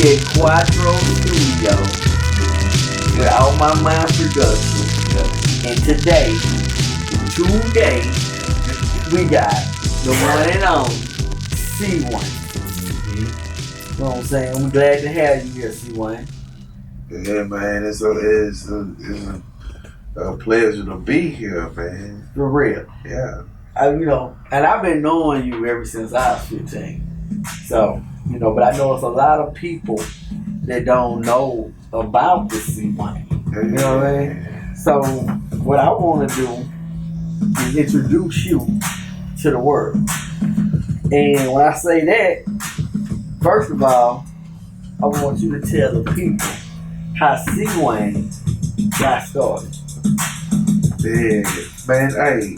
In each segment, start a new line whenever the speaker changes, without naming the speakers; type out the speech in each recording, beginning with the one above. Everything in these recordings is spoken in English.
at Quattro Studio with All My Mind Productions. And today, we got the one and only C1. You know what I'm saying? I'm glad to have you here, C1.
Yeah, man, it's a pleasure to be here, man.
For real.
Yeah.
And I've been knowing you ever since I was 15. So, but I know it's a lot of people that don't know about the C1. You know what I mean? So, what I want to do is introduce you to the world. And when I say that, first of all, I want you to tell the people how C1 got started.
Yeah, man, hey,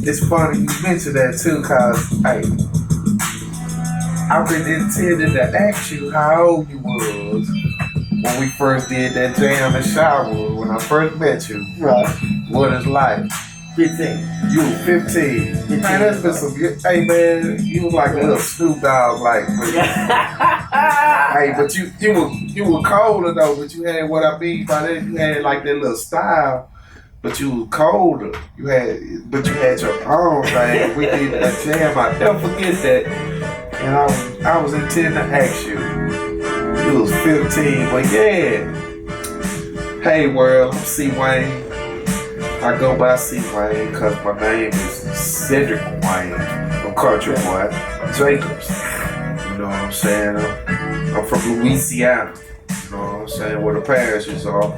it's funny you mentioned that too, cause, hey, I've been intending to ask you how old you was when we first did that jam in Shower, when I first met you.
Right.
What it's like.
15.
You were 15. Man, that's been some good. Hey, man, you was like a little Snoop Dogg, like. Hey, but you were colder though. But you had what I mean by that. You had like that little style, but you was colder. But you had your own thing. We did that jam. I never forget that. And I was intending to ask you. You was 15, but yeah. Hey world, I'm C Wayne. I go by C Wayne because my name is Cedric Wayne. I'm Country Boy Jacobs. You know what I'm saying? I'm from Louisiana. You know what I'm saying? Where the parishes are.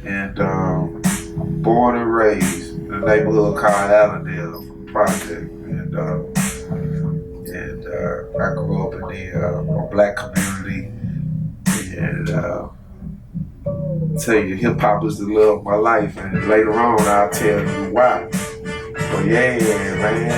And born and raised in a neighborhood called Allendale Project. And I grew up in the black community. And tell you, hip hop is the love of my life, and later on I'll tell you why. But yeah, man.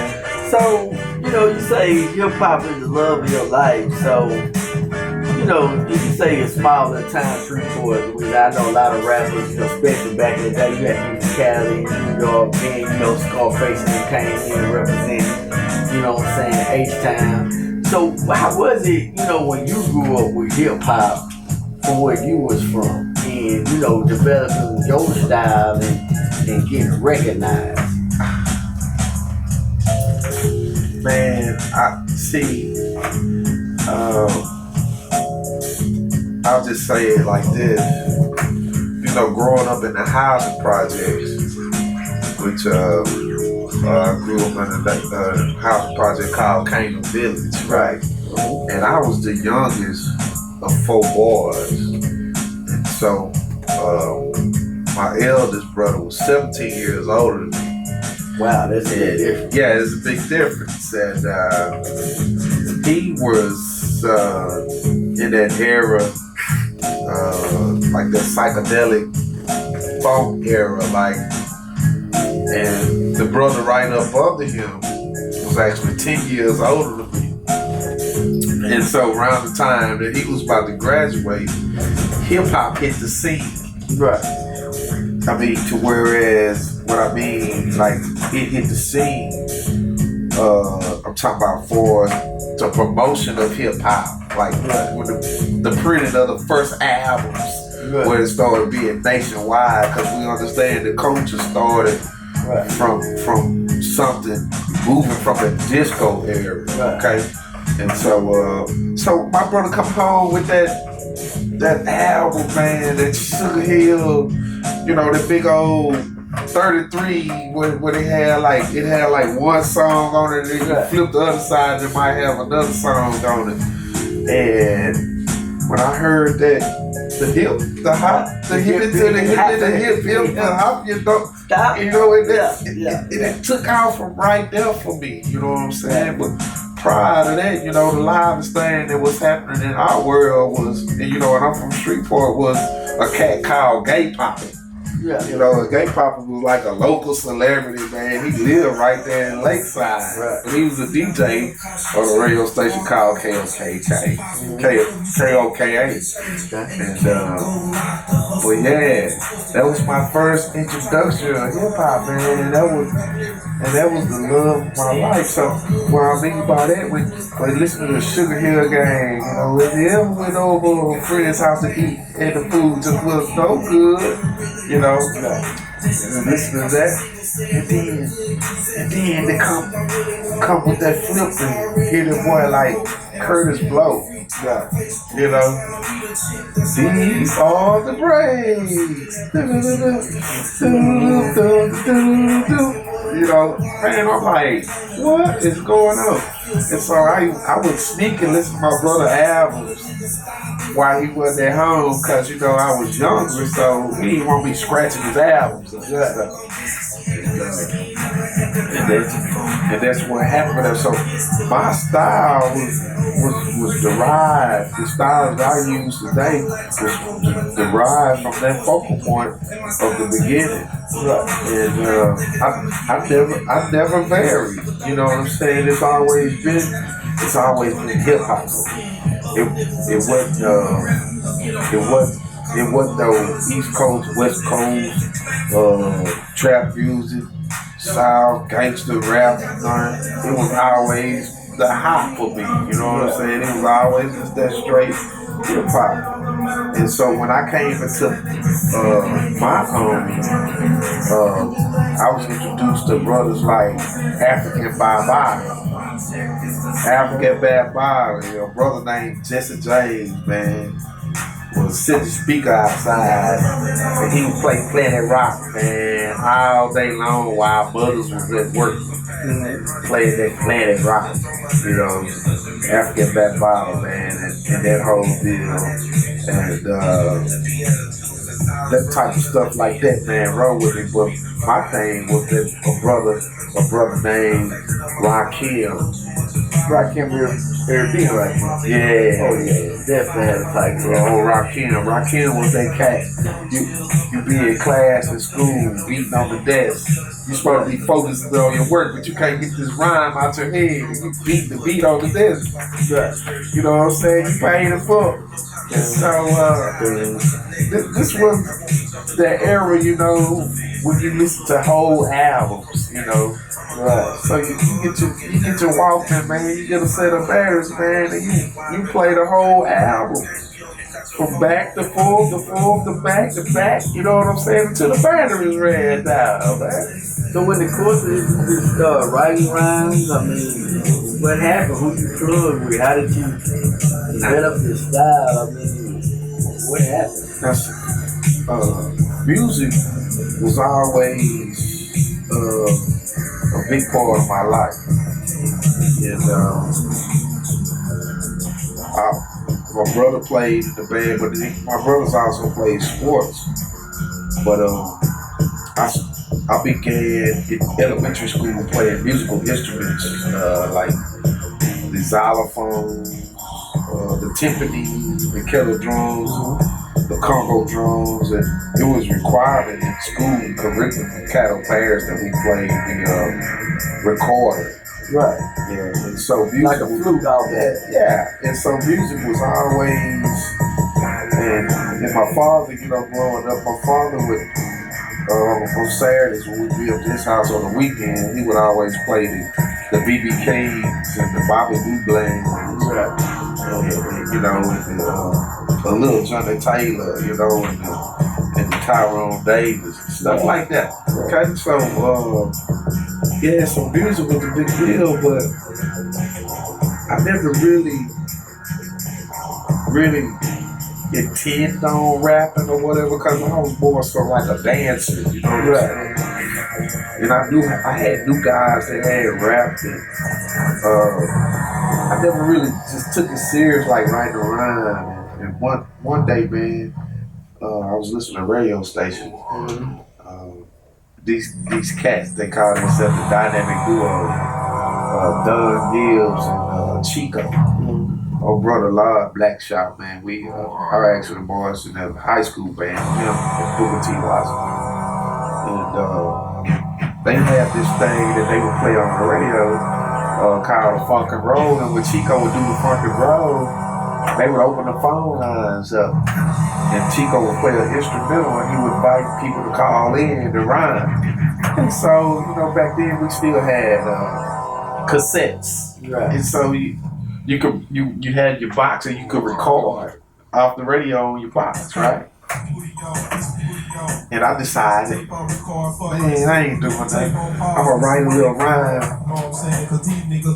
So, you say hip hop is the love of your life. So, you say it's smaller time Shreveport, which I know a lot of rappers, especially back in the day, you had to Cali, New York, then, Scarface and came in and represented, what I'm saying, H-Town. So, how was it, when you grew up with hip hop from where you was from? And, developing your style and getting recognized.
Man, I'll just say it like this. Growing up in the housing projects, which I grew up in a housing project called Canaan Village, right? And I was the youngest of 4 boys. So, my eldest brother was 17 years older than me.
Wow, that's a big difference.
Yeah, it's a big difference. And he was in that era, like that psychedelic funk era, and the brother right up under him was actually 10 years older than me. And so around the time that he was about to graduate, hip hop hit the scene.
Right.
I mean, to whereas what I mean, like it hit the scene. I'm talking about for the promotion of hip hop, like when the printing of the first albums, where it started being nationwide, because we understand the culture started from something moving from the disco era. Okay. And so my brother come home with that album, man, that Sugar Hill, the big old 33 where it had like one song on it, and then you flip the other side and it might have another song on it. And when I heard that the hip, the hop, the hip into the hip, the hop,
Stop.
It took off from right there for me, you know what I'm saying? But prior to that, the livest thing that was happening in our world was, and I'm from Shreveport, was a cat called Gay Papa.
Yeah.
A Gay Papa was like a local celebrity, man. He lived right there in Lakeside.
Right.
And he was a DJ on a radio station called KOKA. And Well, yeah, that was my first introduction to hip hop, man, and that was the love of my life. So, what I mean by that, when listening to the Sugar Hill Gang, if you ever went over to a friend's house to eat and the food just was no good, and listen to that, and then they come with that flip and hear the boy like Curtis Blow.
Yeah.
These are the brains. Man, I'm like, what is going on? And so I would sneak and listen to my brother albums while he wasn't at home because, I was younger, so he didn't want me scratching his albums and stuff. And that's what happened with that. So my style was derived. The styles I use today was derived from that focal point of the beginning. And I never varied. You know what I'm saying? It's always been hip hop. It wasn't no East Coast, West Coast, trap music, South, gangster rap. It was always the hop for me. You know what I'm saying? It was always just that straight hip hop. And so when I came into my own, I was introduced to brothers like African Bye-Bye. African Bye-Bye, a brother named Jesse James, man, was sitting speaker outside, and he would play Planet Rock, man, all day long while mothers was at work, playing that Planet Rock, African Bye-Bye, man, and that whole deal, and that type of stuff like that, man, roll with me. But my thing was that a brother named Rakim.
Rakim Arabian Rakim.
Yeah.
Oh yeah, definitely had a type.
Rakim was that cat. You be in class in school, beating on the desk. You're supposed to be focused on your work, but you can't get this rhyme out your head. And you beat the beat on the desk.
Right.
You know what I'm saying? You paying the book. And so this was that era, when you listen to whole albums,
Right.
So you get your Walkman, man. You get a set of batteries, man, and you play the whole album from back to forth, to back to back. You know what I'm saying? Until the batteries ran down, man.
So when the course is just writing rhymes, what happened? Who you plugged with? How did you develop your style? What happened?
That's, music was always a big part of my life. And my brother played in the band, but my brothers also played sports. But I began in elementary school playing musical instruments like the xylophone, the timpani, the kettle drums, the Congo drums, and it was required in school curriculum cattle pairs that we played the recorder.
Right.
Yeah. And so music
like a flute out there.
Yeah. And so music was always, and my father, growing up, my father would on Saturdays when we'd be at his house on the weekend, he would always play the B.B. Kings and the Bobby Blanks, and a little Johnny Taylor, and the Tyrone Davis and stuff like that. Okay, so so music was a big deal, but I never really intend on rapping or whatever, because I was more so like a dancer,
Right.
And I had new guys that had rapped, and I never really just took it serious like writing a rhyme. And one day, man, I was listening to a radio station. These cats, they call themselves the dynamic duo, Doug Gibbs and Chico. Oh, brother Lord Blackshot, man. We are actually the boys in the high school band, him and Booker T. Watson. And they had this thing that they would play on the radio called the Funk and Roll. And when Chico would do the Funk and Roll, they would open the phone lines up, and Chico would play an instrumental, and he would invite people to call in to rhyme. And so, back then we still had cassettes,
Right.
and so you had your box, and you could record off the radio on your box, right? And I decided, man, I ain't doing that. I'm gonna write a little rhyme,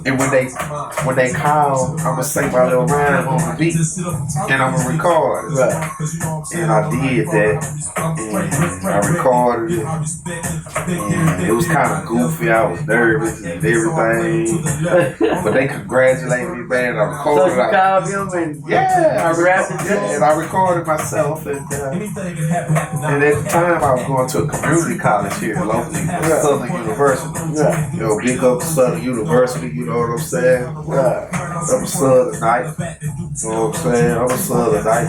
and when they call, I'm gonna say my little rhyme on the beat, and I'm gonna record it.
Right.
And I did that, and I recorded it, and it was kind of goofy. I was nervous and everything, but they congratulated me, man. I
So
recorded
you
it.
called him and
And I recorded myself, and at the time I was going to a community college here locally, Southern University.
Yeah.
Big up Southern University, you know what I'm saying?
Right.
I'm a Southernite, you know what I'm saying? I'm a Southernite.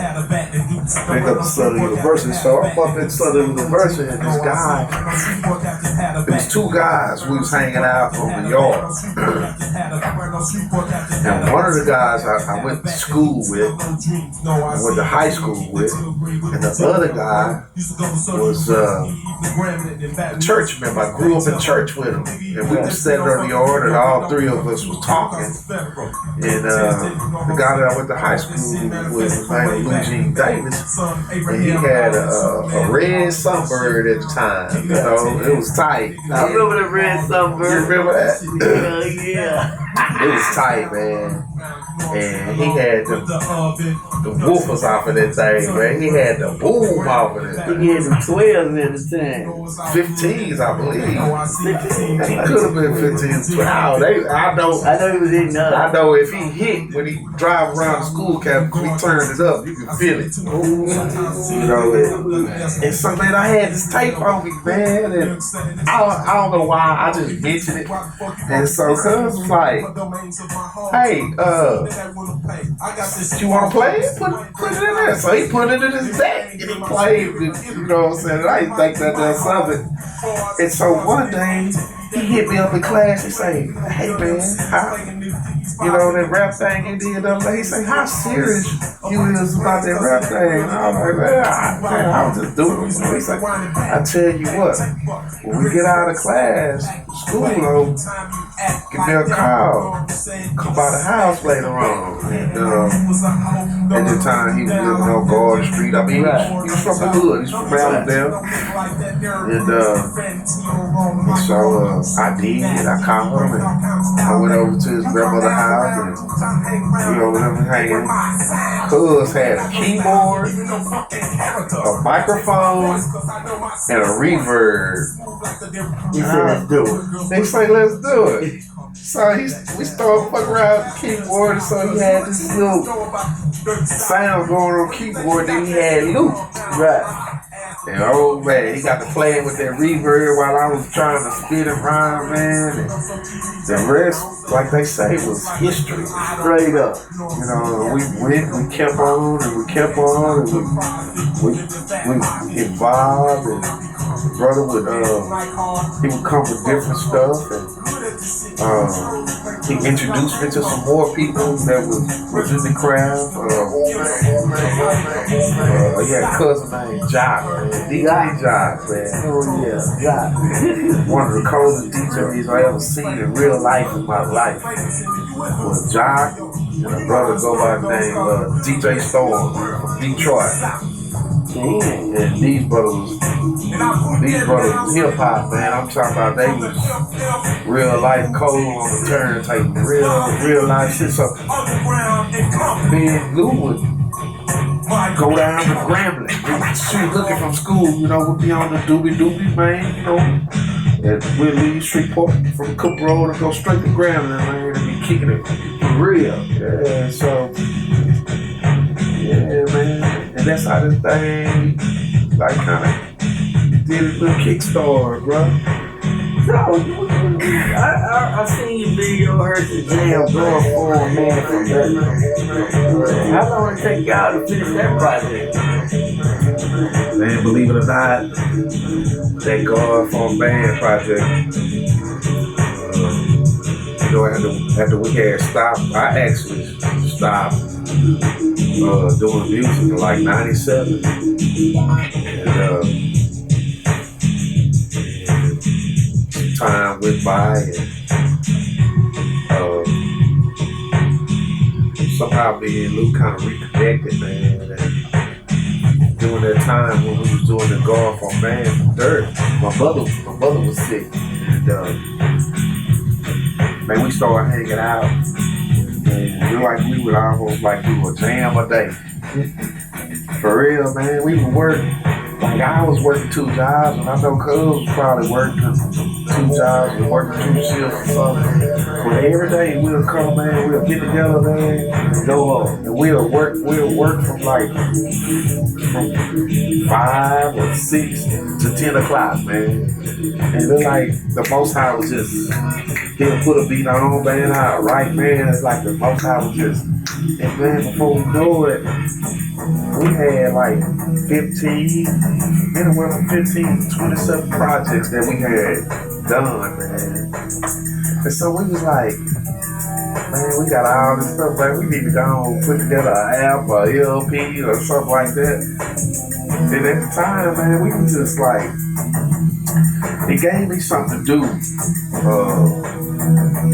Big up Southern University. So I'm up in Southern University, and this guy, it was two guys we was hanging out on the yard. And one of the guys I went to school with, I went to high school with, and the other guy was a church member. I grew up in church with him, and we were sitting on the yard, and all three of us was talking. And the guy that I went to high school with, his name was Eugene Davis, and he had a red sunbird at the time. You know, it was tight.
I remember the red sunbird.
You remember that?
Yeah.
It was tight, man. And he had the woofers off of that thing, man. He had the boom off of it.
He had the 12s at the time.
15s, I believe. He could have been 15s, 12. I
know he was hitting up.
I know if he hit when he drive around the school campus, we turned it up, you can feel it. You know, and so man, I had this tape on me, man, and I don't know why, I just mentioned it. And so cuz was like, hey, you wanna play it? Put it in there. So he put it in his deck and he played it, you know what I'm saying? I didn't think that that's something. And so one day, he hit me up in class and say, hey man, that rap thing he did the other day. He say, how serious you is about that rap thing? And I was like, man, I was just doing it. So he said, I tell you what, when we get out of class, school over, give me a call, come by the house later on. And at the time he was living on Garden Street. I mean, he was from the hood, he's from Alabama. And so I did. I called him and I went over to his grandmother's house and we were hanging. Cuz had a keyboard, a microphone, and a reverb.
He said, let's do it.
They say, let's do it. So we started fucking around with the keyboard, so he had this little sound going on the keyboard, then he had loop.
Right.
And oh man, he got to playing with that reverb while I was trying to spit and rhyme, man. And the rest, like they say, was history.
Straight up.
You know, we kept on and we kept on and we evolved, and the brother would he would come with different stuff, and he introduced me to some more people that was in the craft. He had a cousin named Jock, man. DJ Jock, man.
Oh yeah, Jock.
One of the coldest DJs I ever seen in real life in my life was Jock, and a brother go by the name DJ Storm from Detroit. And these brothers hip hop, man. I'm talking about they was real life cold on the turntable, real life shit. So me and Lou would go down to Grambling. She was looking from school, we'd be on the doobie, man, and we'd leave Streetport from Cook Road and go straight to Grambling, man, and be kicking it for real. Yeah, so, yeah, man. And that's how this thing, like, kind of did a little kickstart, bro.
So, I seen your video, heard the jam going for man from that. How long did it take y'all to finish that project?
Man, believe it or not, that God for a Band project, after we had stopped, I actually stopped doing music in like '97, and time went by, and somehow me and Lou kind of reconnected, man. And during that time when we was doing the golf on Man from Dirt, my mother was sick, and man, we started hanging out, and we would almost like do a jam a day. For real, man, we would work. Like I was working 2 jobs, and I know Cuz was probably working 2 jobs and working 2 shifts or something. But every day we'll come, man, we'll get together, man, and go home. And we'll work from 5 or 6 to 10 o'clock, man. And then like the Most High was just, he'll put a beat on, man, right, man. It's like the Most High was just, and man, before we know it, we had like anywhere from 15 to 27 projects that we had done, man. And so we was like, man, we got all this stuff, man. We need to go and put together an app or LP or something like that. And at the time, man, we was just like, it gave me something to do.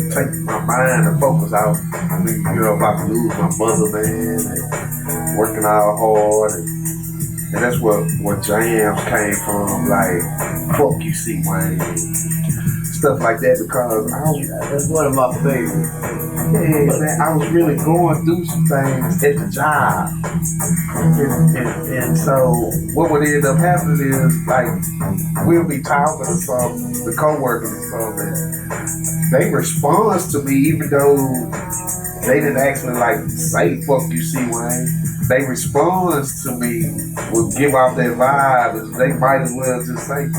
Take my mind and focus out. I mean, about to lose my mother, man, and working out hard, and that's what jams came from, like, fuck you, C. Wayne, stuff like that, because
that's one of my favorites.
Yeah, man, I was really going through some things at the job, and so what would end up happening is, like, we'll be talking to the coworkers or something. They respond to me, even though they didn't actually like say "fuck you, C. Wayne." They respond to me, will give off that vibe, and they might as well just say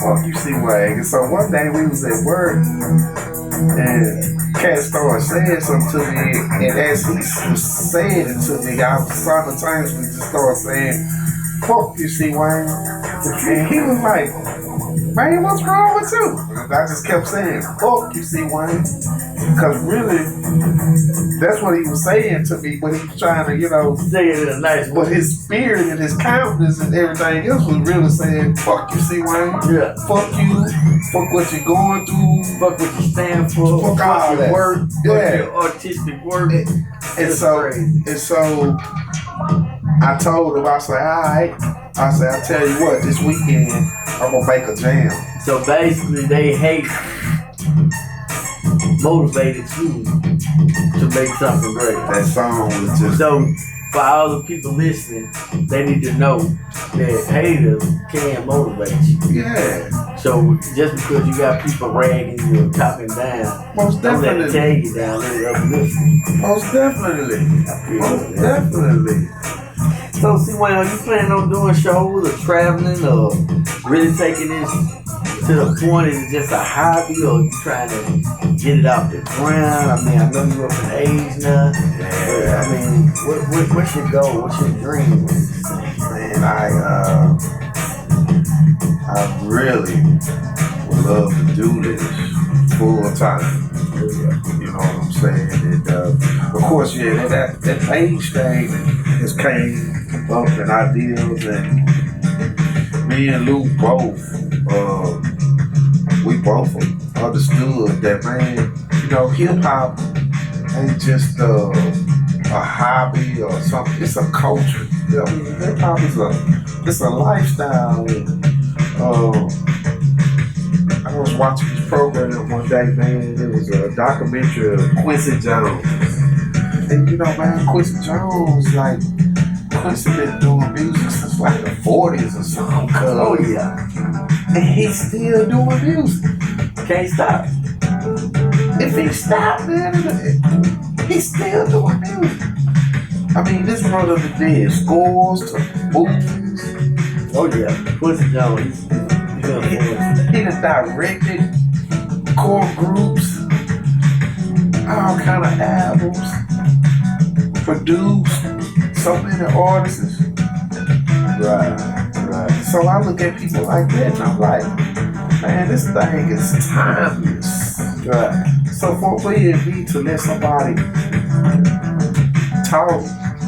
"fuck you, C. Wayne." And so one day we was at work, and Cat started saying something to me, and as he was saying it to me, I simultaneously just started saying "fuck you, C. Wayne," and he was like, "Man, what's wrong with you?" And I just kept saying, "Fuck you, C. Wayne," because really, that's what he was saying to me, but he was trying to,
say it in a nice way.
But his spirit and his countenance and everything else was really saying, "Fuck you, C. Wayne."
Yeah.
Fuck you. Fuck what you're going through.
Fuck what you stand for.
Fuck all
your
that.
work.
Yeah.
Your artistic work.
And so I told him, I said, all right. I said, I tell you what, this weekend I'm gonna make a jam.
So basically, they hate motivated you to make something great.
That song was just.
So for all the people listening, they need to know that haters can motivate you.
Yeah.
So just because you got people ragging you or talking down,
most
don't let
definitely.
it tear you down. Let it uplift you.
Most definitely. Most definitely.
So, see, Wayne, are you planning on doing shows or traveling or really taking this to the point? Is it just a hobby or you trying to get it off the ground? I mean, I know you're up in age now.
Yeah.
I mean, what's your goal? What's your dream?
Man, I really would love to do this full time. You know what I'm saying? And of course, yeah, that age thing has came up in ideals, and me and Lou both, we both understood that, man, hip hop ain't just a hobby or something. It's a culture. Hip hop is a lifestyle. And, I was watching this program one day, man. It was a documentary of Quincy Jones. And man, Quincy Jones, Quincy been doing music since like the 40s or something.
Oh, yeah.
And he's still doing music.
Can't stop.
If he stopped, man, he's still doing music. I mean, this brother did scores to movies.
Oh, yeah. Quincy Jones.
He done directed core groups, all kind of albums, produced so many artists. Right. So I look at people like that and I'm like, man, this thing is timeless. Right. So for me to let somebody talk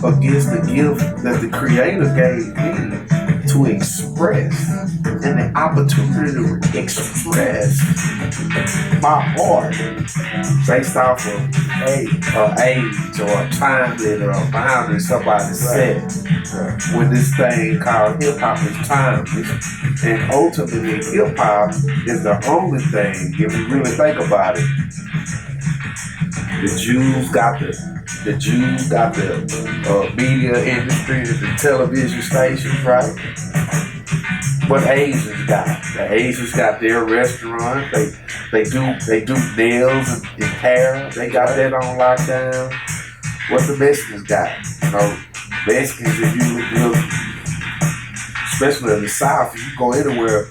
against the gift that the Creator gave me to express and the opportunity to express my art based off of age or a time limit or a boundary somebody set. When this thing called hip hop is timeless, and ultimately hip hop is the only thing, if you really think about it, the Jews got the media industry, the television stations, right? What Asians got? The Asians got their restaurant. They do nails and hair. They got that on lockdown. What the Mexicans got? Mexicans, if you look, especially in the South, if you go anywhere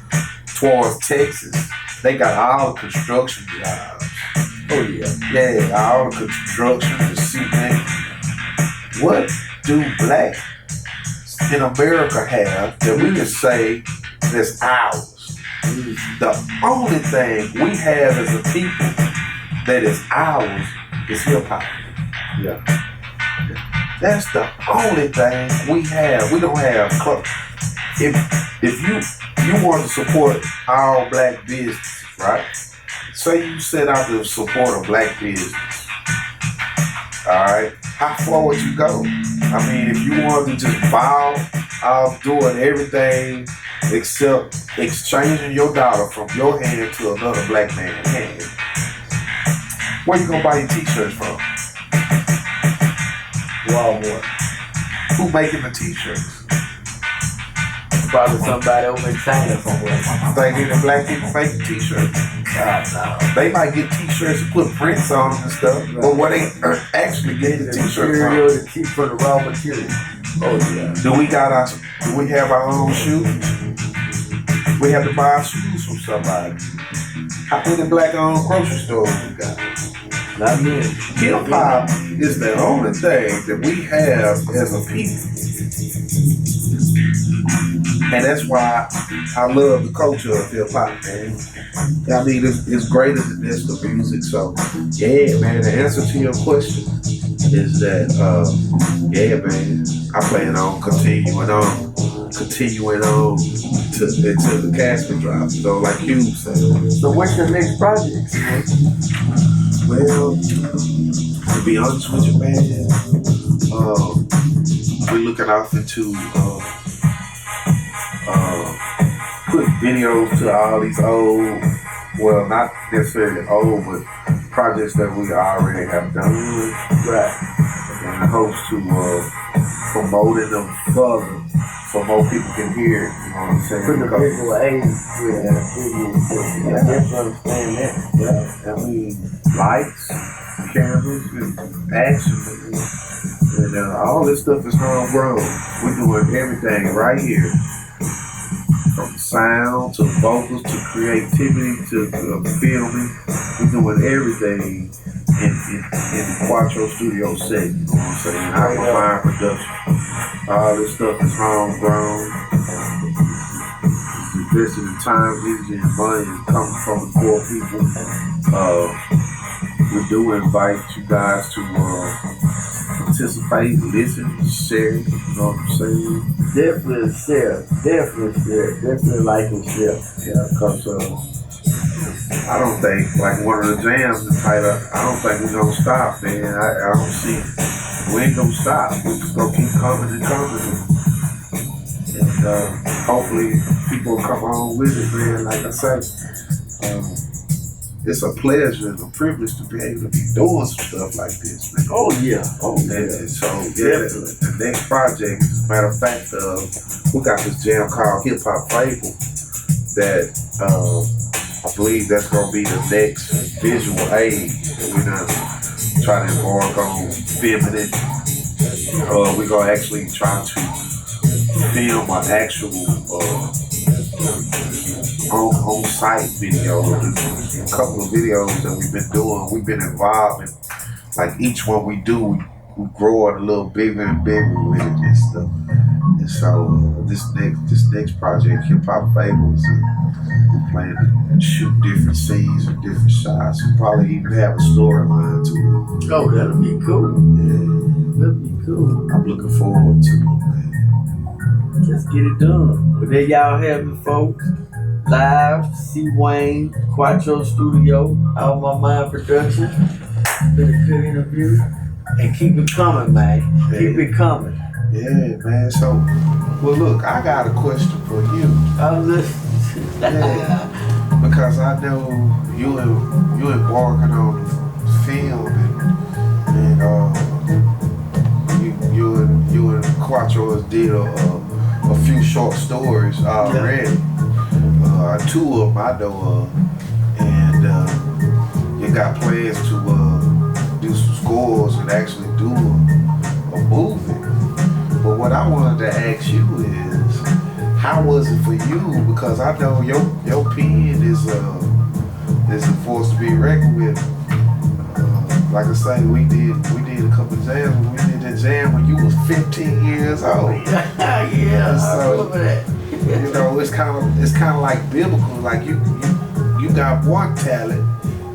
towards Texas, they got all the construction jobs. Oh yeah, all the construction, the cement. What do black in America have that we can say that's ours? The only thing we have as a people that is ours is hip hop.
Yeah.
That's the only thing we have. We don't have if you want to support all black business, right? Say you set out to support a black business. Alright? How far would you go? I mean, if you wanted to just bow off doing everything except exchanging your dollar from your hand to another black man's hand, where you gonna buy your t-shirts from?
Walmart.
Who making the t-shirts?
Probably somebody over in China somewhere.
Think any black people making t-shirts?
No.
They might get t-shirts and put prints on them and stuff, but where they actually getting the t-shirts
Material
from?
to keep for the raw material. Oh yeah.
Do we have our own shoes? We have to buy our shoes from somebody. How many black-owned grocery stores we got?
Not many.
Hip hop is the only thing that we have as a people. And that's why I love the culture of hip hop, man. I mean, it's greater than this, the music. So, yeah, man, the answer to your question is that, yeah, man, I plan on continuing on until the casket drops. So, like you said.
So what's your next project?
Well, to be honest with you, man, we're looking off into put videos to all these old, well, not necessarily old, but projects that we already have done, right? In the hopes to promoting them further so more people can hear it, you know what I'm saying?
Put the visual aids with I definitely understand that.
Yeah, I mean, lights, cameras, and action, and all this stuff is homegrown. We're doing everything right here. From sound to vocals to creativity to filming, we're doing everything in the Quattro Studio set. You know what I'm saying? Hyperfine production. All this stuff is homegrown. Investing in time, energy, and money is coming from the core people. We do invite you guys to participate, listen, share. You know what I'm saying?
Definitely share. Definitely like and share.
Yeah, because I don't think, like one of the jams entitled, I don't think we're gonna stop, man. I don't see, we ain't gonna stop. We're just gonna keep coming and coming. And hopefully people come on with it, man. Like I say, it's a pleasure and a privilege to be able to be doing some stuff like this, man.
Oh yeah.
And so, yeah, the next project, as a matter of fact, we got this jam called Hip Hop Fable that I believe that's going to be the next visual aid that we're going to try to embark on filming it. We're going to actually try to film an actual on-site video. A couple of videos that we've been doing, we've been involved in. Like each one we do, we grow it a little bigger and bigger with it and stuff. And so this next project, Hip Hop Fables, we plan to shoot different scenes and different shots. We'll probably even have a storyline to it.
Oh, that'll be cool.
Yeah.
That'll be Cool.
I'm looking forward to it, man.
Let's get it done. But there y'all have it, folks. Live, C. Wayne, Quattro Studio, Out My Mind Production. Been a good interview. And keep it coming, man. Keep it coming.
Yeah, man. So, well, look, I got a question for you.
I'm listening.
Yeah, because I know you embarking on film and you and Quattro did a few short stories already. Two of them I know of, and you got plans to do some scores and actually do a movie. But what I wanted to ask you is, how was it for you? Because I know your pen is a force to be reckoned with. Like I say, we did a couple exams. We did the exam when you was 15 years old.
Yeah, I remember that.
You know, it's kind of like biblical. Like you got one talent,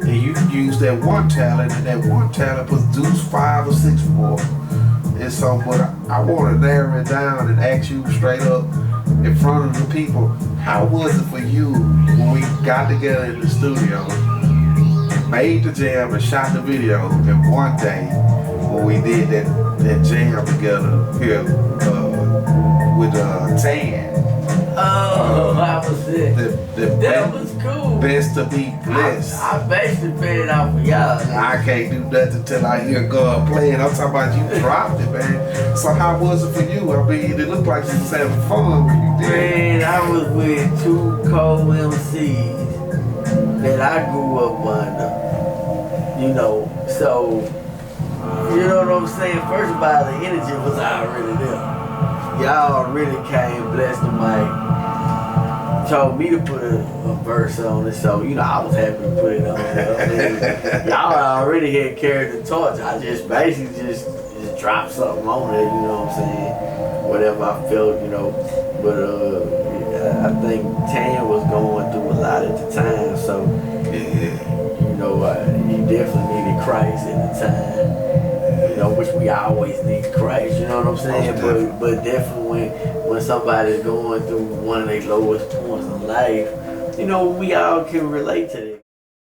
and you use that one talent, and that one talent produce 5 or 6 more. And so, but I want to narrow it down and ask you straight up in front of the people, how was it for you when we got together in the studio, made the jam and shot the video, and one day when we did that jam together here with Tan.
Oh, that was it. That was cool.
Best to be blessed.
I basically paid it out for y'all.
I can't do nothing till I hear God playing. I'm talking about you dropped it, man. So how was it for you? I mean, it looked like you was having fun when you did it.
Man, I was with 2 co-MCs that I grew up under. You know, so, you know what I'm saying? First of all, the energy was already there. Y'all really came, blessed the mic, told me to put a verse on it, so you know I was happy to put it on there. I mean, y'all already had carried the torch. I just basically just dropped something on it, you know what I'm saying? Whatever I felt, you know. But I think Tan was going through a lot at the time, so you know he definitely needed Christ at the time. You know, which we always need Christ, you know what I'm saying? But definitely when somebody's going through one of their lowest points in life, you know, we all can relate to that.